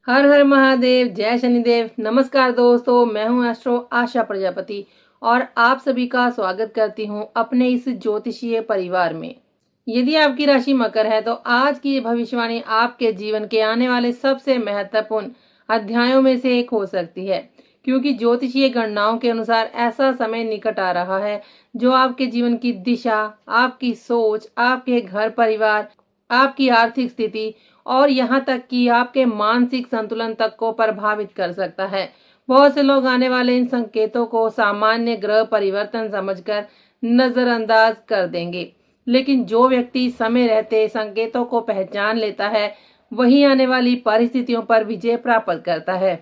हर हर महादेव, जय शनिदेव। नमस्कार दोस्तों, मैं हूं एस्ट्रो आशा प्रजापति और आप सभी का स्वागत करती हूं अपने इस ज्योतिषीय परिवार में। यदि आपकी राशि मकर है तो आज की ये भविष्यवाणी आपके जीवन के आने वाले सबसे महत्वपूर्ण अध्यायों में से एक हो सकती है, क्योंकि ज्योतिषीय गणनाओं के अनुसार ऐसा समय निकट आ रहा है जो आपके जीवन की दिशा, आपकी सोच, आपके घर परिवार, आपकी आर्थिक स्थिति और यहाँ तक कि आपके मानसिक संतुलन तक को प्रभावित कर सकता है। बहुत से लोग आने वाले इन संकेतों को सामान्य ग्रह परिवर्तन समझकर नजरअंदाज कर देंगे, लेकिन जो व्यक्ति समय रहते संकेतों को पहचान लेता है वही आने वाली परिस्थितियों पर विजय प्राप्त करता है।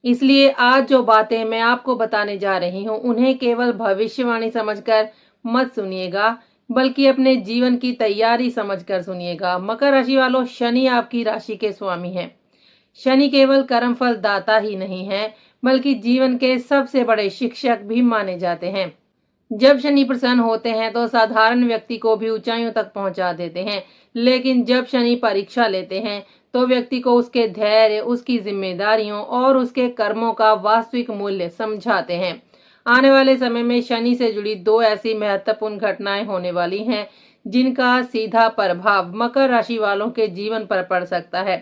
इसलिए आज जो बातें मैं आपको बताने जा रही हूँ उन्हें केवल भविष्यवाणी समझकर मत सुनिएगा, बल्कि अपने जीवन की तैयारी समझकर सुनिएगा। मकर राशि वालों, शनि आपकी राशि के स्वामी हैं। शनि केवल कर्मफल दाता ही नहीं है, बल्कि जीवन के सबसे बड़े शिक्षक भी माने जाते हैं। जब शनि प्रसन्न होते हैं तो साधारण व्यक्ति को भी ऊंचाइयों तक पहुंचा देते हैं, लेकिन जब शनि परीक्षा लेते हैं तो व्यक्ति को उसके धैर्य, उसकी जिम्मेदारियों और उसके कर्मों का वास्तविक मूल्य समझाते हैं। आने वाले समय में शनि से जुड़ी दो ऐसी महत्वपूर्ण घटनाएं होने वाली हैं जिनका सीधा प्रभाव मकर राशि वालों के जीवन पर पड़ सकता है।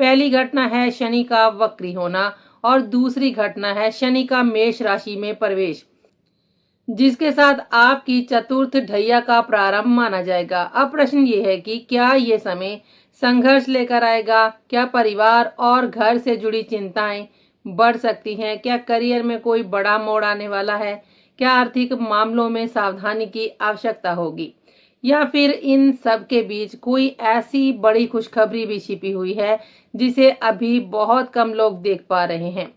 पहली घटना है शनि का वक्री होना और दूसरी घटना है शनि का मेष राशि में प्रवेश, जिसके साथ आपकी चतुर्थ ढैया का प्रारंभ माना जाएगा। अब प्रश्न ये है कि क्या ये समय संघर्ष लेकर आएगा? क्या परिवार और घर से जुड़ी चिंताएं बढ़ सकती हैं? क्या करियर में कोई बड़ा मोड़ आने वाला है? क्या आर्थिक मामलों में सावधानी की आवश्यकता होगी? या फिर इन सब के बीच कोई ऐसी बड़ी खुशखबरी भी छिपी हुई है जिसे अभी बहुत कम लोग देख पा रहे हैं?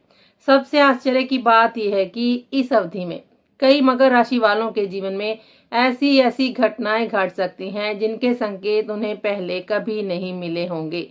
सबसे आश्चर्य की बात यह है कि इस अवधि में कई मकर राशि वालों के जीवन में ऐसी ऐसी घटनाएं घट सकती हैं जिनके संकेत उन्हें पहले कभी नहीं मिले होंगे।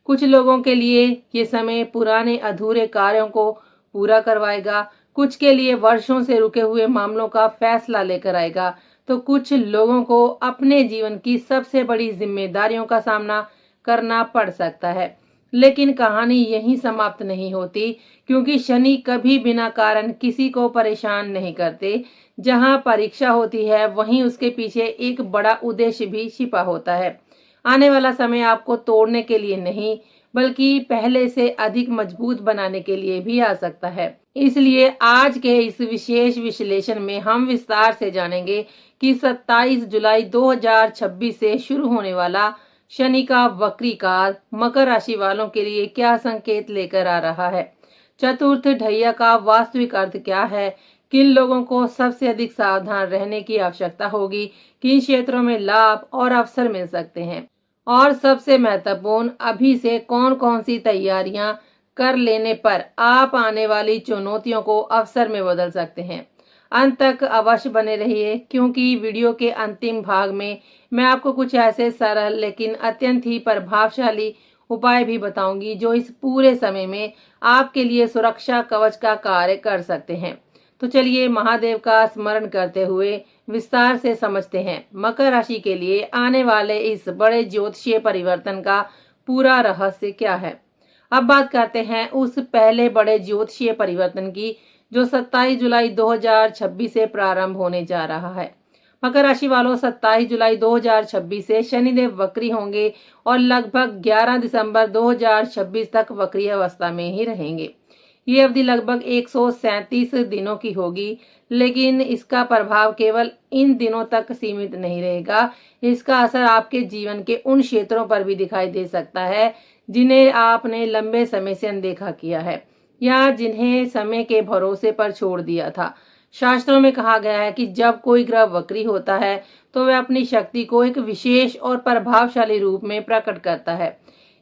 कुछ लोगों के लिए ये समय पुराने अधूरे कार्यों को पूरा करवाएगा, कुछ के लिए वर्षों से रुके हुए मामलों का फैसला लेकर आएगा, तो कुछ लोगों को अपने जीवन की सबसे बड़ी जिम्मेदारियों का सामना करना पड़ सकता है। लेकिन कहानी यहीं समाप्त नहीं होती, क्योंकि शनि कभी बिना कारण किसी को परेशान नहीं करते। जहां परीक्षा होती है वहीं उसके पीछे एक बड़ा उद्देश्य भी छिपा होता है। आने वाला समय आपको तोड़ने के लिए नहीं, बल्कि पहले से अधिक मजबूत बनाने के लिए भी आ सकता है। इसलिए आज के इस विशेष विश्लेषण में हम विस्तार से जानेंगे कि 27 जुलाई 2026 से शुरू होने वाला शनि का वक्री काल मकर राशि वालों के लिए क्या संकेत लेकर आ रहा है। चतुर्थ ढैया का वास्तविक अर्थ क्या है? किन लोगों को सबसे अधिक सावधान रहने की आवश्यकता होगी? किन क्षेत्रों में लाभ और अवसर मिल सकते हैं? और सबसे महत्वपूर्ण, अभी से कौन कौन सी तैयारियां कर लेने पर आप आने वाली चुनौतियों को अवसर में बदल सकते हैं। अंत तक अवश्य बने रहिए, क्योंकि वीडियो के अंतिम भाग में मैं आपको कुछ ऐसे सरल लेकिन अत्यंत ही प्रभावशाली उपाय भी बताऊंगी जो इस पूरे समय में आपके लिए सुरक्षा कवच का कार्य कर सकते हैं। तो चलिए महादेव का स्मरण करते हुए विस्तार से समझते हैं मकर राशि के लिए आने वाले इस बड़े ज्योतिषीय परिवर्तन का पूरा रहस्य क्या है। अब बात करते हैं उस पहले बड़े ज्योतिषीय परिवर्तन की जो 27 जुलाई 2026 से प्रारंभ होने जा रहा है। मकर राशि वालों, 27 जुलाई 2026 से शनिदेव वक्री होंगे और लगभग 11 दिसंबर 2026 तक वक्री अवस्था में ही रहेंगे। ये अवधि लगभग 137 दिनों की होगी, लेकिन इसका प्रभाव केवल इन दिनों तक सीमित नहीं रहेगा। इसका असर आपके जीवन के उन क्षेत्रों पर भी दिखाई दे सकता है जिन्हें आपने लंबे समय से अनदेखा किया है या जिन्हें समय के भरोसे पर छोड़ दिया था। शास्त्रों में कहा गया है कि जब कोई ग्रह वक्री होता है तो वह अपनी शक्ति को एक विशेष और प्रभावशाली रूप में प्रकट करता है।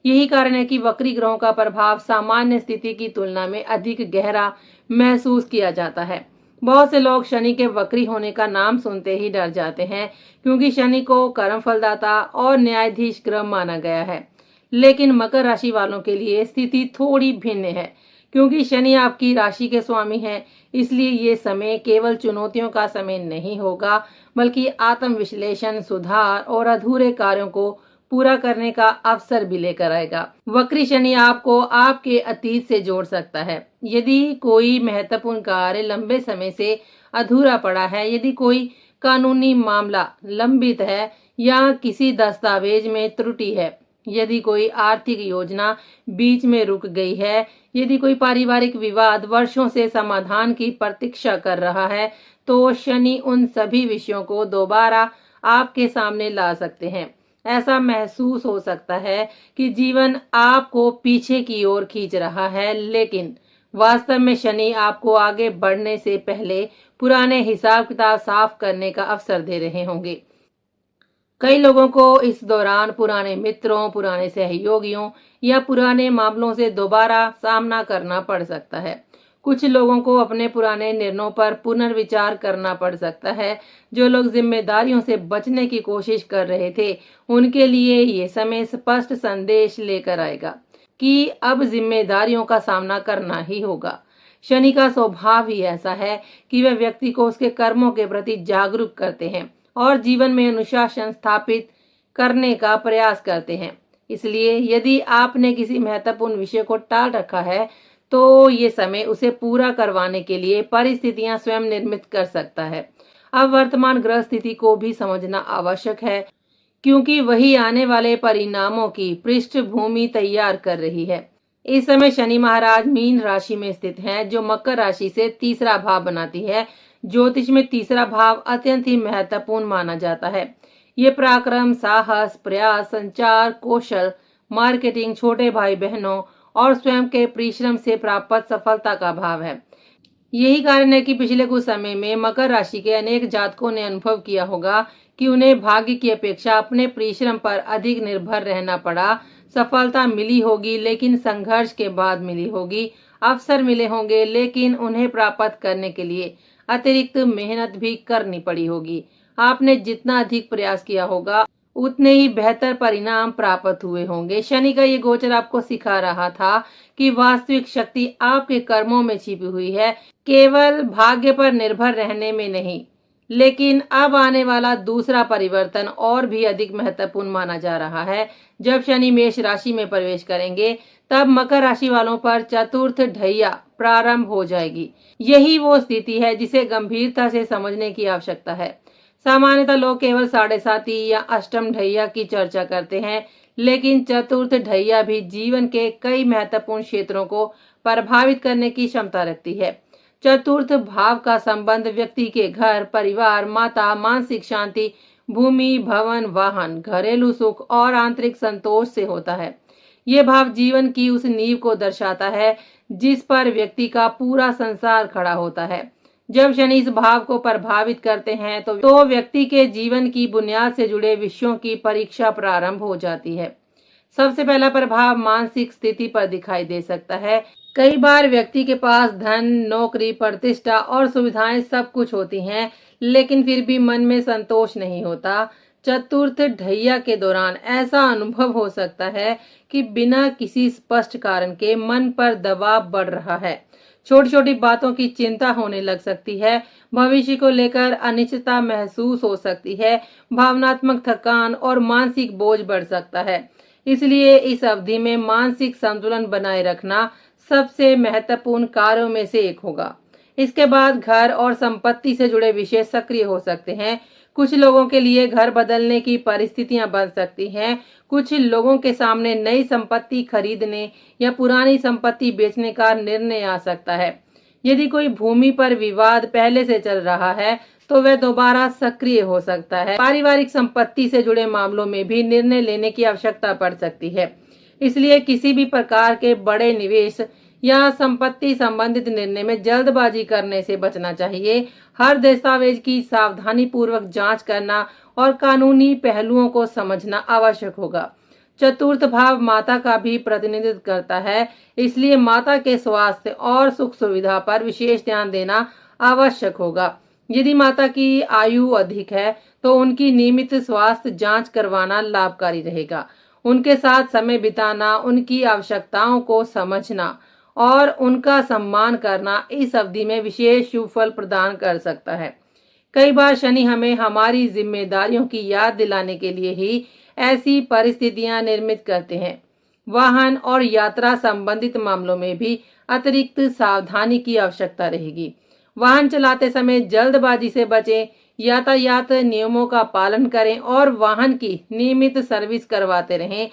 यही कारण है कि वक्री ग्रहों का प्रभाव सामान्य स्थिति की तुलना में अधिक गहरा महसूस किया जाता है। बहुत से लोग शनि के वक्री होने का नाम सुनते ही डर जाते हैं, क्योंकि शनि को कर्मफलदाता और न्यायाधीश ग्रह माना गया है। लेकिन मकर राशि वालों के लिए स्थिति थोड़ी भिन्न है, क्योंकि शनि आपकी राशि के स्वामी हैं। इसलिए ये समय केवल चुनौतियों का समय नहीं होगा, बल्कि आत्म विश्लेषण, सुधार और अधूरे कार्यों को पूरा करने का अवसर भी लेकर आएगा। वक्री शनि आपको आपके अतीत से जोड़ सकता है। यदि कोई महत्वपूर्ण कार्य लंबे समय से अधूरा पड़ा है, यदि कोई कानूनी मामला लंबित है या किसी दस्तावेज में त्रुटि है, यदि कोई आर्थिक योजना बीच में रुक गई है, यदि कोई पारिवारिक विवाद वर्षों से समाधान की प्रतीक्षा कर रहा है, तो शनि उन सभी विषयों को दोबारा आपके सामने ला सकते हैं। ऐसा महसूस हो सकता है कि जीवन आपको पीछे की ओर खींच रहा है, लेकिन वास्तव में शनि आपको आगे बढ़ने से पहले पुराने हिसाब किताब साफ करने का अवसर दे रहे होंगे। कई लोगों को इस दौरान पुराने मित्रों, पुराने सहयोगियों या पुराने मामलों से दोबारा सामना करना पड़ सकता है। कुछ लोगों को अपने पुराने निर्णयों पर पुनर्विचार करना पड़ सकता है। जो लोग जिम्मेदारियों से बचने की कोशिश कर रहे थे, उनके लिए ये समय स्पष्ट संदेश लेकर आएगा कि अब जिम्मेदारियों का सामना करना ही होगा। शनि का स्वभाव ही ऐसा है कि वह व्यक्ति को उसके कर्मों के प्रति जागरूक करते हैं और जीवन में अनुशासन स्थापित करने का प्रयास करते हैं। इसलिए यदि आपने किसी महत्वपूर्ण विषय को टाल रखा है, तो ये समय उसे पूरा करवाने के लिए परिस्थितियां स्वयं निर्मित कर सकता है। अब वर्तमान ग्रह स्थिति को भी समझना आवश्यक है, क्योंकि वही आने वाले परिणामों की पृष्ठभूमि तैयार कर रही है। इस समय शनि महाराज मीन राशि में स्थित हैं, जो मकर राशि से तीसरा भाव बनाती है। ज्योतिष में तीसरा भाव अत्यंत ही महत्वपूर्ण माना जाता है। ये पराक्रम, साहस, प्रयास, संचार, कौशल, मार्केटिंग, छोटे भाई बहनों और स्वयं के परिश्रम से प्राप्त सफलता का भाव है। यही कारण है कि पिछले कुछ समय में मकर राशि के अनेक जातकों ने अनुभव किया होगा कि उन्हें भाग्य की अपेक्षा अपने परिश्रम पर अधिक निर्भर रहना पड़ा। सफलता मिली होगी, लेकिन संघर्ष के बाद मिली होगी। अवसर मिले होंगे, लेकिन उन्हें प्राप्त करने के लिए अतिरिक्त मेहनत भी करनी पड़ी होगी। आपने जितना अधिक प्रयास किया होगा, उतने ही बेहतर परिणाम प्राप्त हुए होंगे। शनि का ये गोचर आपको सिखा रहा था कि वास्तविक शक्ति आपके कर्मों में छिपी हुई है, केवल भाग्य पर निर्भर रहने में नहीं। लेकिन अब आने वाला दूसरा परिवर्तन और भी अधिक महत्वपूर्ण माना जा रहा है। जब शनि मेष राशि में प्रवेश करेंगे, तब मकर राशि वालों पर चतुर्थ ढैया प्रारंभ हो जाएगी। यही वो स्थिति है जिसे गंभीरता से समझने की आवश्यकता है। सामान्यतः लोग केवल 7.5 या अष्टम ढैया की चर्चा करते हैं, लेकिन चतुर्थ ढैया भी जीवन के कई महत्वपूर्ण क्षेत्रों को प्रभावित करने की क्षमता रखती है। चतुर्थ भाव का संबंध व्यक्ति के घर, परिवार, माता, मानसिक शांति, भूमि, भवन, वाहन, घरेलू सुख और आंतरिक संतोष से होता है। ये भाव जीवन की उस नींव को दर्शाता है जिस पर व्यक्ति का पूरा संसार खड़ा होता है। जब शनि इस भाव को प्रभावित करते हैं, तो व्यक्ति के जीवन की बुनियाद से जुड़े विषयों की परीक्षा प्रारंभ हो जाती है। सबसे पहला प्रभाव मानसिक स्थिति पर दिखाई दे सकता है। कई बार व्यक्ति के पास धन, नौकरी, प्रतिष्ठा और सुविधाएं सब कुछ होती हैं, लेकिन फिर भी मन में संतोष नहीं होता। चतुर्थ ढैया के दौरान ऐसा अनुभव हो सकता है कि बिना किसी स्पष्ट कारण के मन पर दबाव बढ़ रहा है। छोटी छोटी बातों की चिंता होने लग सकती है। भविष्य को लेकर अनिश्चितता महसूस हो सकती है। भावनात्मक थकान और मानसिक बोझ बढ़ सकता है। इसलिए इस अवधि में मानसिक संतुलन बनाए रखना सबसे महत्वपूर्ण कार्यों में से एक होगा। इसके बाद घर और संपत्ति से जुड़े विषय सक्रिय हो सकते हैं। कुछ लोगों के लिए घर बदलने की परिस्थितियां बन सकती हैं। कुछ लोगों के सामने नई संपत्ति खरीदने या पुरानी संपत्ति बेचने का निर्णय आ सकता है। यदि कोई भूमि पर विवाद पहले से चल रहा है, तो वह दोबारा सक्रिय हो सकता है। पारिवारिक संपत्ति से जुड़े मामलों में भी निर्णय लेने की आवश्यकता पड़ सकती है। इसलिए किसी भी प्रकार के बड़े निवेश या संपत्ति संबंधित निर्णय में जल्दबाजी करने से बचना चाहिए। हर दस्तावेज की सावधानी पूर्वक जांच करना और कानूनी पहलुओं को समझना आवश्यक होगा। चतुर्थ भाव माता का भी प्रतिनिधित्व करता है, इसलिए माता के स्वास्थ्य और सुख सुविधा पर विशेष ध्यान देना आवश्यक होगा। यदि माता की आयु अधिक है, तो उनकी नियमित स्वास्थ्य जांच करवाना लाभकारी रहेगा। उनके साथ समय बिताना, उनकी आवश्यकताओं को समझना और उनका सम्मान करना इस अवधि में विशेष शुभ फल प्रदान कर सकता है। कई बार शनि हमें हमारी जिम्मेदारियों की याद दिलाने के लिए ही ऐसी परिस्थितियां निर्मित करते हैं। वाहन और यात्रा संबंधित मामलों में भी अतिरिक्त सावधानी की आवश्यकता रहेगी। वाहन चलाते समय जल्दबाजी से बचें, यातायात नियमों का पालन करें और वाहन की नियमित सर्विस करवाते रहें।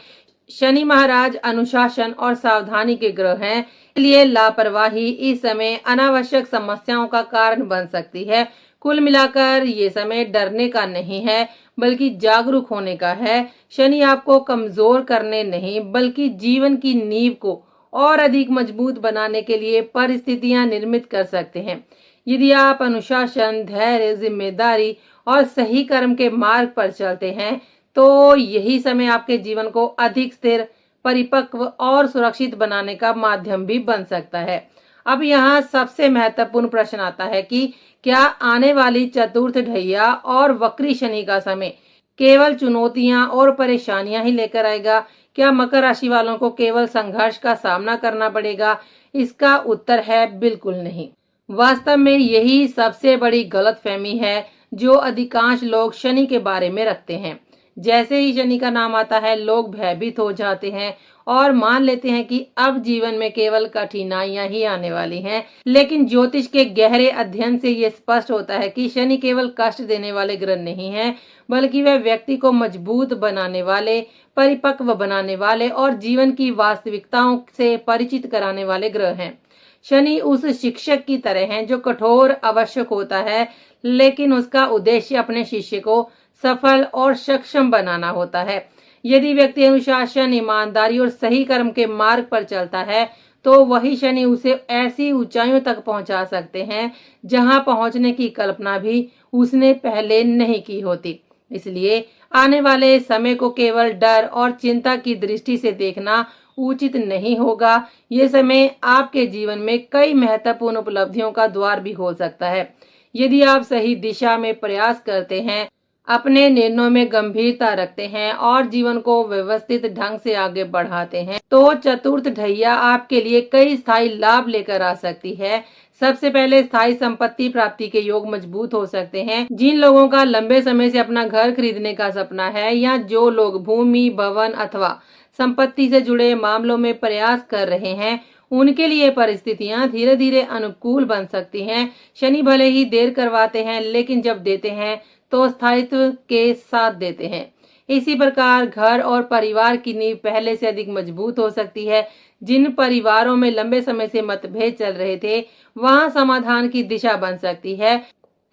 शनि महाराज अनुशासन और सावधानी के ग्रह हैं, इसलिए लापरवाही इस समय अनावश्यक समस्याओं का कारण बन सकती है। कुल मिलाकर ये समय डरने का नहीं है, बल्कि जागरूक होने का है। शनि आपको कमजोर करने नहीं, बल्कि जीवन की नींव को और अधिक मजबूत बनाने के लिए परिस्थितियां निर्मित कर सकते हैं। यदि आप अनुशासन, धैर्य, जिम्मेदारी और सही कर्म के मार्ग पर चलते हैं, तो यही समय आपके जीवन को अधिक स्थिर, परिपक्व और सुरक्षित बनाने का माध्यम भी बन सकता है। अब यहाँ सबसे महत्वपूर्ण प्रश्न आता है कि क्या आने वाली चतुर्थ ढैया और वक्री शनि का समय केवल चुनौतियां और परेशानियां ही लेकर आएगा? क्या मकर राशि वालों को केवल संघर्ष का सामना करना पड़ेगा? इसका उत्तर है बिल्कुल नहीं। वास्तव में यही सबसे बड़ी गलतफहमी है जो अधिकांश लोग शनि के बारे में रखते हैं। जैसे ही शनि का नाम आता है, लोग भयभीत हो जाते हैं और मान लेते हैं कि अब जीवन में केवल कठिनाइयां ही आने वाली हैं। लेकिन ज्योतिष के गहरे अध्ययन से ये स्पष्ट होता है कि शनि केवल कष्ट देने वाले ग्रह नहीं है, बल्कि वह व्यक्ति को मजबूत बनाने वाले, परिपक्व बनाने वाले और जीवन की वास्तविकताओं से परिचित कराने वाले ग्रह हैं। शनि उस शिक्षक की तरह है जो कठोर आवश्यक होता है, लेकिन उसका उद्देश्य अपने शिष्य को सफल और सक्षम बनाना होता है। यदि व्यक्ति अनुशासन, ईमानदारी और सही कर्म के मार्ग पर चलता है, तो वही शनि उसे ऐसी ऊंचाइयों तक पहुंचा सकते हैं जहां पहुंचने की कल्पना भी उसने पहले नहीं की होती। इसलिए आने वाले समय को केवल डर और चिंता की दृष्टि से देखना उचित नहीं होगा। ये समय आपके जीवन में कई महत्वपूर्ण उपलब्धियों का द्वार भी खोल सकता है। यदि आप सही दिशा में प्रयास करते हैं, अपने निर्णयों में गंभीरता रखते हैं और जीवन को व्यवस्थित ढंग से आगे बढ़ाते हैं, तो चतुर्थ ढैया आपके लिए कई स्थायी लाभ लेकर आ सकती है। सबसे पहले स्थायी संपत्ति प्राप्ति के योग मजबूत हो सकते हैं। जिन लोगों का लंबे समय से अपना घर खरीदने का सपना है, या जो लोग भूमि, भवन अथवा संपत्ति से जुड़े मामलों में प्रयास कर रहे हैं, उनके लिए परिस्थितियां धीरे धीरे अनुकूल बन सकती हैं। शनि भले ही देर करवाते हैं, लेकिन जब देते हैं तो स्थायित्व के साथ देते हैं। इसी प्रकार घर और परिवार की नींव पहले से अधिक मजबूत हो सकती है। जिन परिवारों में लंबे समय से मतभेद चल रहे थे, वहां समाधान की दिशा बन सकती है।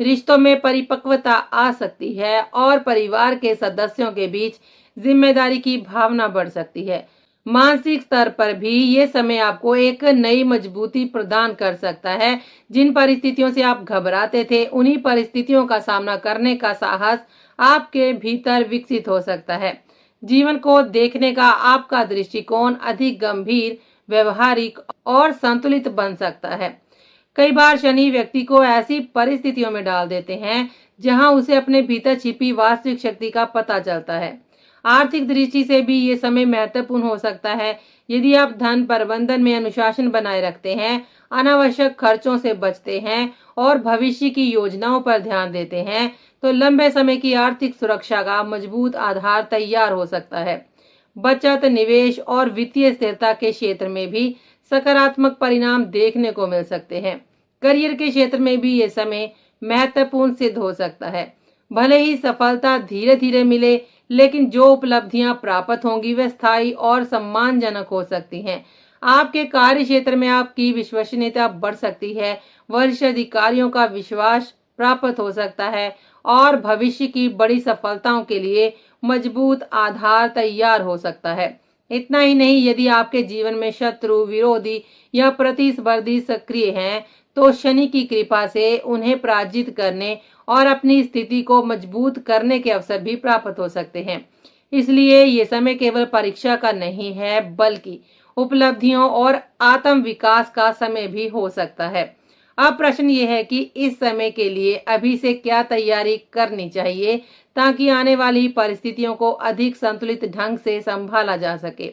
रिश्तों में परिपक्वता आ सकती है और परिवार के सदस्यों के बीच जिम्मेदारी की भावना बढ़ सकती है। मानसिक स्तर पर भी ये समय आपको एक नई मजबूती प्रदान कर सकता है। जिन परिस्थितियों से आप घबराते थे, उन्हीं परिस्थितियों का सामना करने का साहस आपके भीतर विकसित हो सकता है। जीवन को देखने का आपका दृष्टिकोण अधिक गंभीर, व्यवहारिक और संतुलित बन सकता है। कई बार शनि व्यक्ति को ऐसी परिस्थितियों में डाल देते हैं जहां उसे अपने भीतर छिपी वास्तविक शक्ति का पता चलता है। आर्थिक दृष्टि से भी ये समय महत्वपूर्ण हो सकता है। यदि आप धन प्रबंधन में अनुशासन बनाए रखते हैं, अनावश्यक खर्चों से बचते हैं और भविष्य की योजनाओं पर ध्यान देते हैं, तो लंबे समय की आर्थिक सुरक्षा का मजबूत आधार तैयार हो सकता है। बचत, निवेश और वित्तीय स्थिरता के क्षेत्र में भी सकारात्मक परिणाम देखने को मिल सकते हैं। करियर के क्षेत्र में भी ये समय महत्वपूर्ण सिद्ध हो सकता है। भले ही सफलता धीरे धीरे मिले, लेकिन जो उपलब्धियां प्राप्त होंगी वे स्थायी और सम्मानजनक हो सकती हैं। आपके कार्य क्षेत्र में आपकी विश्वसनीयता बढ़ सकती है, वरिष्ठ अधिकारियों का विश्वास प्राप्त हो सकता है और भविष्य की बड़ी सफलताओं के लिए मजबूत आधार तैयार हो सकता है। इतना ही नहीं, यदि आपके जीवन में शत्रु, विरोधी या प्रतिस्पर्धी सक्रिय हैं, तो शनि की कृपा से उन्हें पराजित करने और अपनी स्थिति को मजबूत करने के अवसर भी प्राप्त हो सकते हैं। इसलिए ये समय केवल परीक्षा का नहीं है, बल्कि उपलब्धियों और आत्म विकास का समय भी हो सकता है। अब प्रश्न ये है कि इस समय के लिए अभी से क्या तैयारी करनी चाहिए ताकि आने वाली परिस्थितियों को अधिक संतुलित ढंग से संभाला जा सके।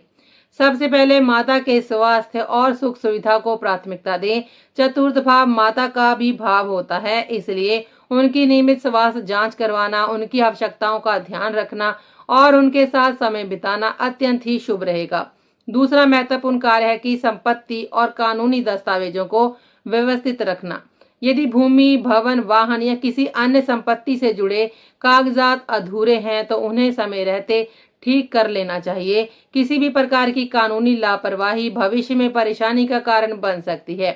सबसे पहले माता के स्वास्थ्य और सुख सुविधा को प्राथमिकता दें। चतुर्थ भाव माता का भी भाव होता है, इसलिए उनकी नियमित स्वास्थ्य जांच करवाना, उनकी आवश्यकताओं का ध्यान रखना और उनके साथ समय बिताना अत्यंत ही शुभ रहेगा। दूसरा महत्वपूर्ण कार्य है कि संपत्ति और कानूनी दस्तावेजों को व्यवस्थित रखना। यदि भूमि, भवन, वाहन या किसी अन्य संपत्ति से जुड़े कागजात अधूरे हैं तो उन्हें समय रहते ठीक कर लेना चाहिए। किसी भी प्रकार की कानूनी लापरवाही भविष्य में परेशानी का कारण बन सकती है।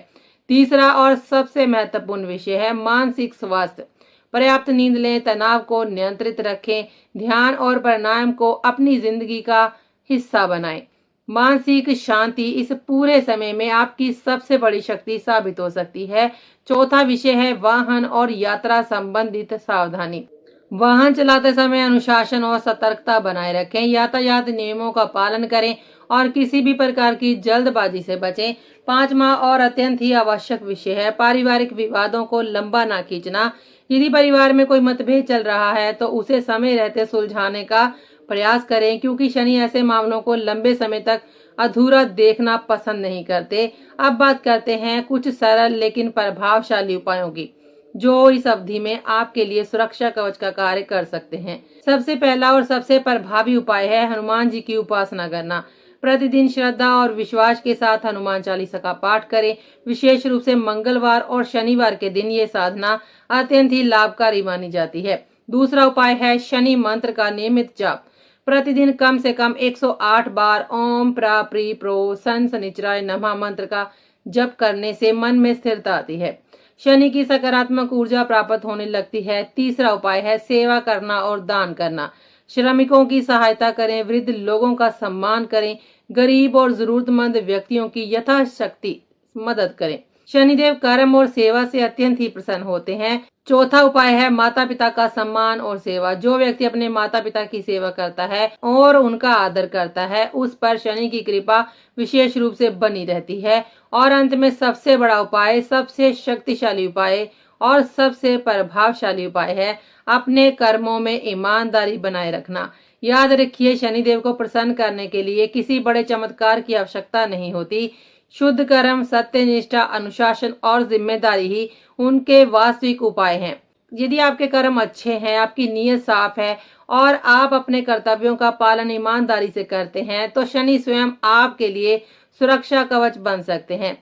तीसरा और सबसे महत्वपूर्ण विषय है मानसिक स्वास्थ्य। पर्याप्त नींद लें, तनाव को नियंत्रित रखें, ध्यान और प्राणायाम को अपनी जिंदगी का हिस्सा बनाएं। मानसिक शांति इस पूरे समय में आपकी सबसे बड़ी शक्ति साबित हो सकती है। चौथा विषय है वाहन और यात्रा संबंधित सावधानी। वाहन चलाते समय अनुशासन और सतर्कता बनाए रखें, यातायात नियमों का पालन करें और किसी भी प्रकार की जल्दबाजी से बचें। पांचवा और अत्यंत ही आवश्यक विषय है पारिवारिक विवादों को लंबा ना खींचना। यदि परिवार में कोई मतभेद चल रहा है तो उसे समय रहते सुलझाने का प्रयास करें, क्योंकि शनि ऐसे मामलों को लंबे समय तक अधूरा देखना पसंद नहीं करते। अब बात करते हैं कुछ सरल लेकिन प्रभावशाली उपायों की, जो इस अवधि में आपके लिए सुरक्षा कवच का कार्य कर सकते हैं। सबसे पहला और सबसे प्रभावी उपाय है हनुमान जी की उपासना करना। प्रतिदिन श्रद्धा और विश्वास के साथ हनुमान चालीसा का पाठ करें। विशेष रूप से मंगलवार और शनिवार के दिन ये साधना अत्यंत ही लाभकारी मानी जाती है। दूसरा उपाय है शनि मंत्र का नियमित जाप। प्रतिदिन कम से कम 108 बार ओम प्रा प्री प्रो सन शनिचराय नमः मंत्र का जप करने से मन में स्थिरता आती है, शनि की सकारात्मक ऊर्जा प्राप्त होने लगती है। तीसरा उपाय है सेवा करना और दान करना। श्रमिकों की सहायता करें, वृद्ध लोगों का सम्मान करें, गरीब और जरूरतमंद व्यक्तियों की यथाशक्ति मदद करें। शनिदेव कर्म और सेवा से अत्यंत ही प्रसन्न होते हैं। चौथा उपाय है माता पिता का सम्मान और सेवा। जो व्यक्ति अपने माता पिता की सेवा करता है और उनका आदर करता है, उस पर शनि की कृपा विशेष रूप से बनी रहती है। और अंत में सबसे बड़ा उपाय, सबसे शक्तिशाली उपाय और सबसे प्रभावशाली उपाय है अपने कर्मों में ईमानदारी बनाए रखना। याद रखिए, शनिदेव को प्रसन्न करने के लिए किसी बड़े चमत्कार की आवश्यकता नहीं होती। शुद्ध कर्म, सत्यनिष्ठा, अनुशासन और जिम्मेदारी ही उनके वास्तविक उपाय हैं। यदि आपके कर्म अच्छे हैं, आपकी नीयत साफ है और आप अपने कर्तव्यों का पालन ईमानदारी से करते हैं, तो शनि स्वयं आपके लिए सुरक्षा कवच बन सकते हैं।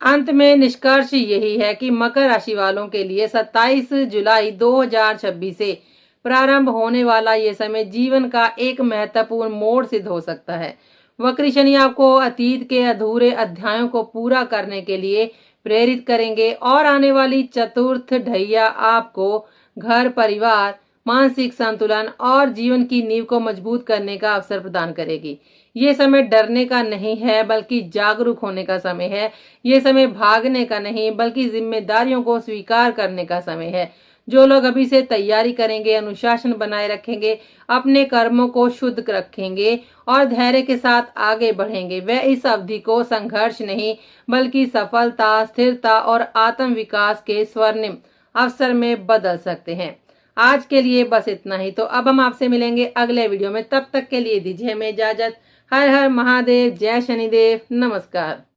अंत में निष्कर्ष यही है कि मकर राशि वालों के लिए 27 जुलाई 2026 से प्रारंभ होने वाला ये समय जीवन का एक महत्वपूर्ण मोड़ सिद्ध हो सकता है। वक्री शनि आपको अतीत के अधूरे अध्यायों को पूरा करने के लिए प्रेरित करेंगे और आने वाली चतुर्थ ढैया आपको घर, परिवार, मानसिक संतुलन और जीवन की नींव को मजबूत करने का अवसर प्रदान करेगी। ये समय डरने का नहीं है, बल्कि जागरूक होने का समय है। ये समय भागने का नहीं, बल्कि जिम्मेदारियों को स्वीकार करने का समय है। जो लोग अभी से तैयारी करेंगे, अनुशासन बनाए रखेंगे, अपने कर्मों को शुद्ध रखेंगे और धैर्य के साथ आगे बढ़ेंगे, वे इस अवधि को संघर्ष नहीं, बल्कि सफलता, स्थिरता और आत्म विकास के स्वर्णिम अवसर में बदल सकते हैं। आज के लिए बस इतना ही। तो अब हम आपसे मिलेंगे अगले वीडियो में। तब तक के लिए दीजिए हमें इजाजत। हर हर महादेव, जय शनिदेव, नमस्कार।